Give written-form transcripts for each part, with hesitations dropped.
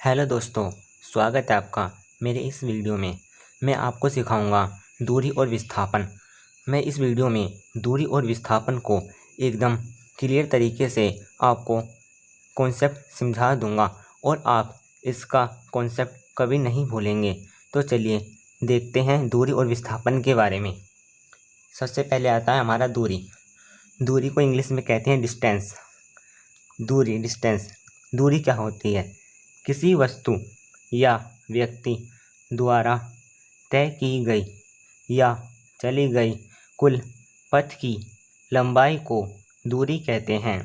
Hello दोस्तों, स्वागत है आपका मेरे इस वीडियो में। मैं आपको सिखाऊंगा दूरी और विस्थापन। मैं इस वीडियो में दूरी और विस्थापन को एकदम क्लियर तरीके से आपको कॉन्सेप्ट समझा दूंगा और आप इसका कॉन्सेप्ट कभी नहीं भूलेंगे। तो चलिए देखते हैं दूरी और विस्थापन के बारे में। सबसे पहले आता है हमारा दूरी। दूरी को इंग्लिश में कहते हैं डिस्टेंस। डिस्टेंस दूरी क्या होती है? किसी वस्तु या व्यक्ति द्वारा तय की गई या चली गई कुल पथ की लंबाई को दूरी कहते हैं।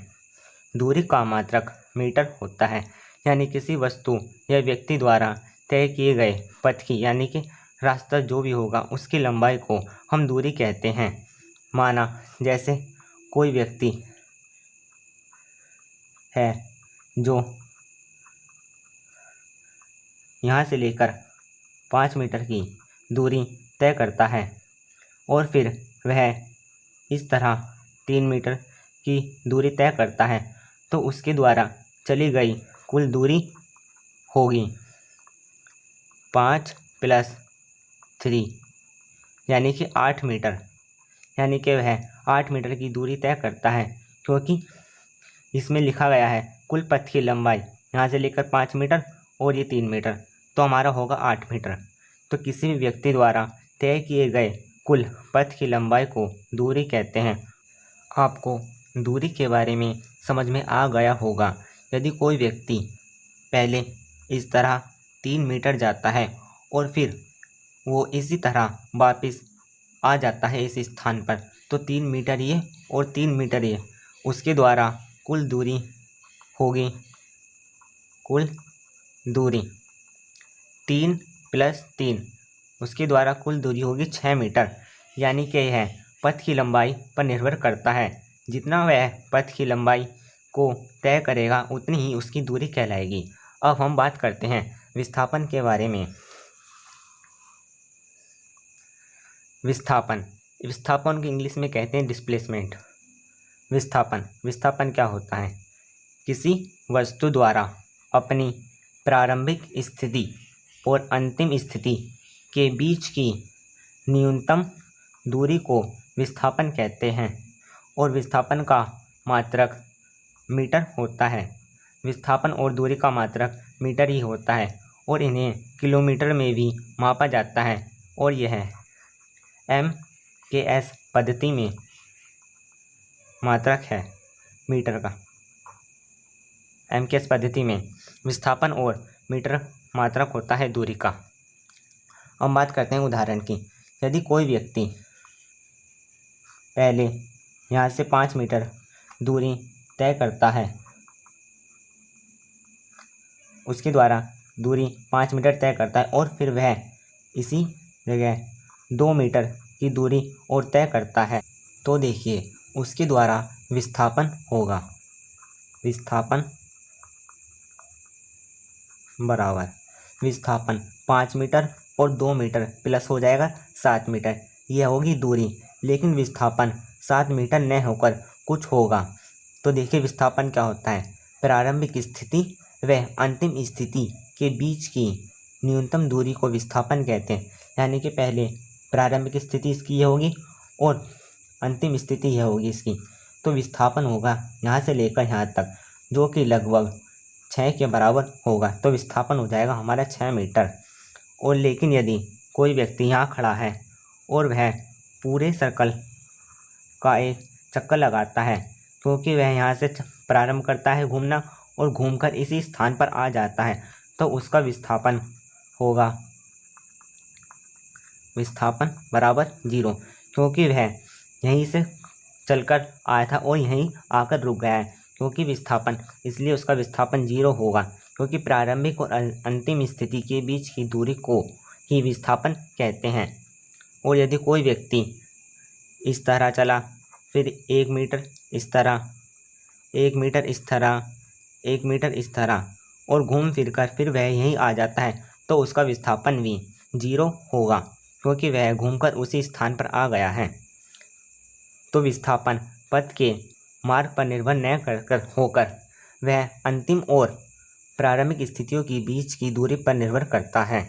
दूरी का मात्रक मीटर होता है, यानी किसी वस्तु या व्यक्ति द्वारा तय किए गए पथ की यानी कि रास्ता जो भी होगा उसकी लंबाई को हम दूरी कहते हैं। माना जैसे कोई व्यक्ति है जो यहाँ से लेकर 5 मीटर की दूरी तय करता है और फिर वह इस तरह 3 मीटर की दूरी तय करता है, तो उसके द्वारा चली गई कुल दूरी होगी 5 + 3 यानी कि 8 मीटर। यानी कि वह 8 मीटर की दूरी तय करता है, क्योंकि इसमें लिखा गया है कुल पथ की लंबाई यहाँ से लेकर 5 मीटर और ये 3 मीटर, तो हमारा होगा 8 मीटर। तो किसी भी व्यक्ति द्वारा तय किए गए कुल पथ की लंबाई को दूरी कहते हैं। आपको दूरी के बारे में समझ में आ गया होगा। यदि कोई व्यक्ति पहले इस तरह 3 मीटर जाता है और फिर वो इसी तरह वापस आ जाता है इस स्थान पर, तो 3 मीटर ये और 3 मीटर ये, उसके द्वारा कुल दूरी होगी 3 + 3, उसके द्वारा कुल दूरी होगी 6 मीटर। यानी कि यह पथ की लंबाई पर निर्भर करता है। जितना वह पथ की लंबाई को तय करेगा उतनी ही उसकी दूरी कहलाएगी। अब हम बात करते हैं विस्थापन के बारे में। विस्थापन को इंग्लिश में कहते हैं डिस्प्लेसमेंट। विस्थापन क्या होता है? किसी वस्तु द्वारा अपनी प्रारंभिक स्थिति और अंतिम स्थिति के बीच की न्यूनतम दूरी को विस्थापन कहते हैं और विस्थापन का मात्रक मीटर होता है। विस्थापन और दूरी का मात्रक मीटर ही होता है और इन्हें किलोमीटर में भी मापा जाता है, और यह MKS पद्धति में मात्रक है मीटर का। MKS पद्धति में विस्थापन और मीटर मात्रक होता है दूरी का। हम बात करते हैं उदाहरण की। यदि कोई व्यक्ति पहले यहाँ से 5 मीटर दूरी तय करता है, उसके द्वारा दूरी 5 मीटर तय करता है और फिर वह इसी जगह 2 मीटर की दूरी और तय करता है, तो देखिए उसके द्वारा विस्थापन होगा। विस्थापन बराबर विस्थापन 5 मीटर और 2 मीटर प्लस हो जाएगा 7 मीटर, यह होगी दूरी। लेकिन विस्थापन 7 मीटर न होकर कुछ होगा। तो देखिए विस्थापन क्या होता है? प्रारंभिक स्थिति व अंतिम स्थिति के बीच की न्यूनतम दूरी को विस्थापन कहते हैं। यानी कि पहले प्रारंभिक स्थिति इसकी यह होगी और अंतिम स्थिति यह होगी इसकी, तो विस्थापन होगा यहाँ से लेकर यहाँ तक, जो कि लगभग 6 के बराबर होगा। तो विस्थापन हो जाएगा हमारा 6 मीटर। और लेकिन यदि कोई व्यक्ति यहाँ खड़ा है और वह पूरे सर्कल का एक चक्कर लगाता है, क्योंकि वह यहाँ से प्रारंभ करता है घूमना और घूमकर इसी स्थान पर आ जाता है, तो उसका विस्थापन होगा विस्थापन बराबर 0, क्योंकि वह यहीं से चलकर आया था और यहीं आकर रुक गया है। क्योंकि विस्थापन, इसलिए उसका विस्थापन 0 होगा, क्योंकि प्रारंभिक और अंतिम स्थिति के बीच की दूरी को ही विस्थापन कहते हैं। और यदि कोई व्यक्ति इस तरह चला, फिर 1 मीटर इस तरह, 1 मीटर इस तरह, 1 मीटर इस तरह और घूम फिर कर फिर वह यहीं आ जाता है, तो उसका विस्थापन भी 0 होगा, क्योंकि वह घूमकर उसी स्थान पर आ गया है। तो विस्थापन पथ के मार्ग पर निर्भर न कर होकर वह अंतिम और प्रारंभिक स्थितियों के बीच की दूरी पर निर्भर करता है।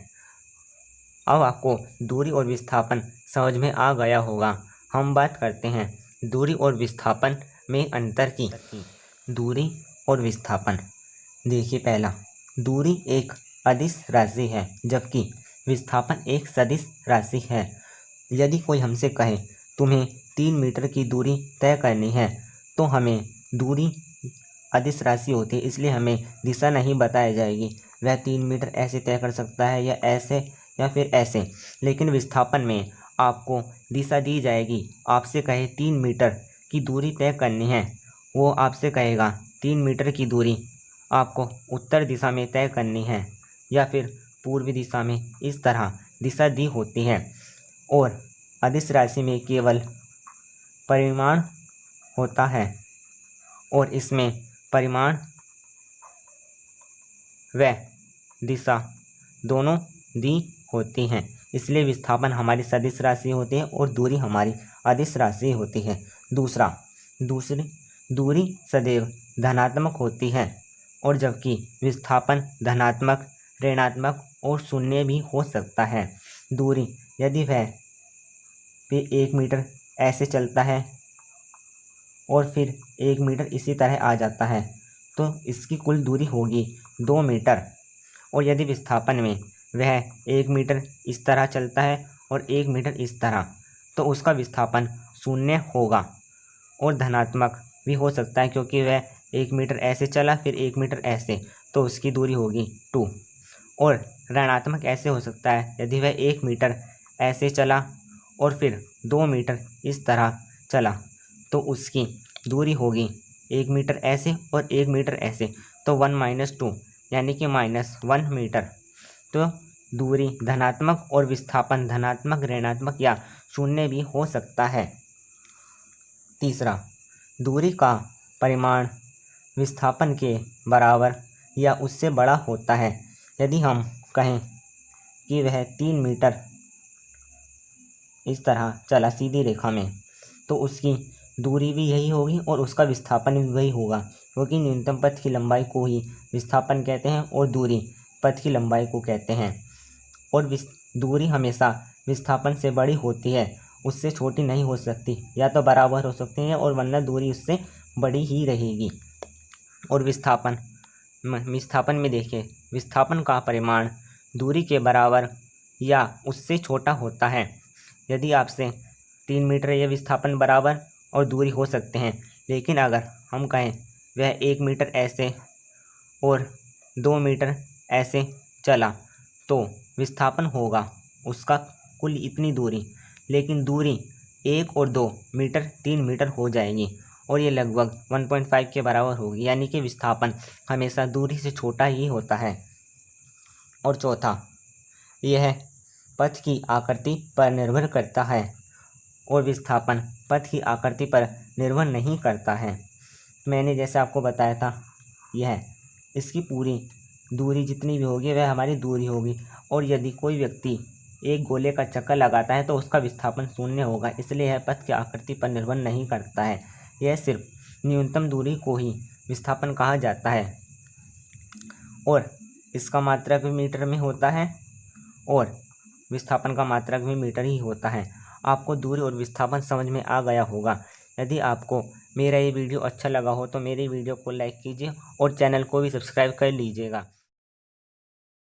अब आपको दूरी और विस्थापन समझ में आ गया होगा। हम बात करते हैं दूरी और विस्थापन में अंतर की। दूरी और विस्थापन। देखिए, पहला, दूरी एक अदिश राशि है जबकि विस्थापन एक सदिश राशि है। यदि कोई हमसे कहे तुम्हें 3 मीटर की दूरी तय करनी है तो हमें दूरी अदिश राशि होती है, इसलिए हमें दिशा नहीं बताई जाएगी। वह 3 मीटर ऐसे तय कर सकता है या ऐसे या फिर ऐसे, लेकिन विस्थापन में आपको दिशा दी जाएगी। आपसे कहे 3 मीटर की दूरी तय करनी है, वो आपसे कहेगा 3 मीटर की दूरी आपको उत्तर दिशा में तय करनी है या फिर पूर्वी दिशा में, इस तरह दिशा दी होती है। और अदिश राशि में केवल परिमाण होता है और इसमें परिमाण व दिशा दोनों दी होती हैं, इसलिए विस्थापन हमारी सदिश राशि होती है और दूरी हमारी अदिश राशि होती है। दूसरी दूरी सदैव धनात्मक होती है और जबकि विस्थापन धनात्मक, ऋणात्मक और शून्य भी हो सकता है। दूरी, यदि वह 1 मीटर ऐसे चलता है और फिर 1 मीटर इसी तरह आ जाता है तो इसकी कुल दूरी होगी 2 मीटर। और यदि विस्थापन में वह 1 मीटर इस तरह चलता है और 1 मीटर इस तरह, तो उसका विस्थापन शून्य होगा। और धनात्मक भी हो सकता है क्योंकि वह 1 मीटर ऐसे चला फिर 1 मीटर ऐसे, तो उसकी दूरी होगी 2। और ऋणात्मक ऐसे हो सकता है, यदि वह 1 मीटर ऐसे चला और फिर 2 मीटर इस तरह चला, तो उसकी दूरी होगी 1 मीटर ऐसे और 1 मीटर ऐसे, तो 1 - 2 यानी कि -1 मीटर। तो दूरी धनात्मक और विस्थापन धनात्मक, ऋणात्मक या शून्य भी हो सकता है। तीसरा, दूरी का परिमाण विस्थापन के बराबर या उससे बड़ा होता है। यदि हम कहें कि वह 3 मीटर इस तरह चला सीधी रेखा में, तो उसकी दूरी भी यही होगी और उसका विस्थापन भी वही होगा, क्योंकि न्यूनतम पथ की लंबाई को ही विस्थापन कहते हैं और दूरी पथ की लंबाई को कहते हैं। और दूरी हमेशा विस्थापन से बड़ी होती है, उससे छोटी नहीं हो सकती, या तो बराबर हो सकती है और वरना दूरी उससे बड़ी ही रहेगी। और विस्थापन में देखिए, विस्थापन का परिमाण दूरी के बराबर या उससे छोटा होता है। यदि आपसे 3 मीटर या विस्थापन बराबर और दूरी हो सकते हैं, लेकिन अगर हम कहें वह 1 मीटर ऐसे और 2 मीटर ऐसे चला, तो विस्थापन होगा उसका कुल इतनी दूरी, लेकिन दूरी 1 और 2 मीटर 3 मीटर हो जाएगी और ये लगभग 1.5 के बराबर होगी, यानी कि विस्थापन हमेशा दूरी से छोटा ही होता है। और चौथा, यह पथ की आकृति पर निर्भर करता है और विस्थापन पथ की आकृति पर निर्भर नहीं करता है। मैंने जैसे आपको बताया था, इसकी पूरी दूरी जितनी भी होगी वह हमारी दूरी होगी। और यदि कोई व्यक्ति एक गोले का चक्कर लगाता है तो उसका विस्थापन शून्य होगा, इसलिए यह पथ की आकृति पर निर्भर नहीं करता है। यह सिर्फ न्यूनतम दूरी को ही विस्थापन कहा जाता है और इसका मात्रक भी मीटर में होता है और विस्थापन का मात्रक भी मीटर ही होता है। आपको दूरी और विस्थापन समझ में आ गया होगा। यदि आपको मेरा ये वीडियो अच्छा लगा हो तो मेरी वीडियो को लाइक कीजिए और चैनल को भी सब्सक्राइब कर लीजिएगा।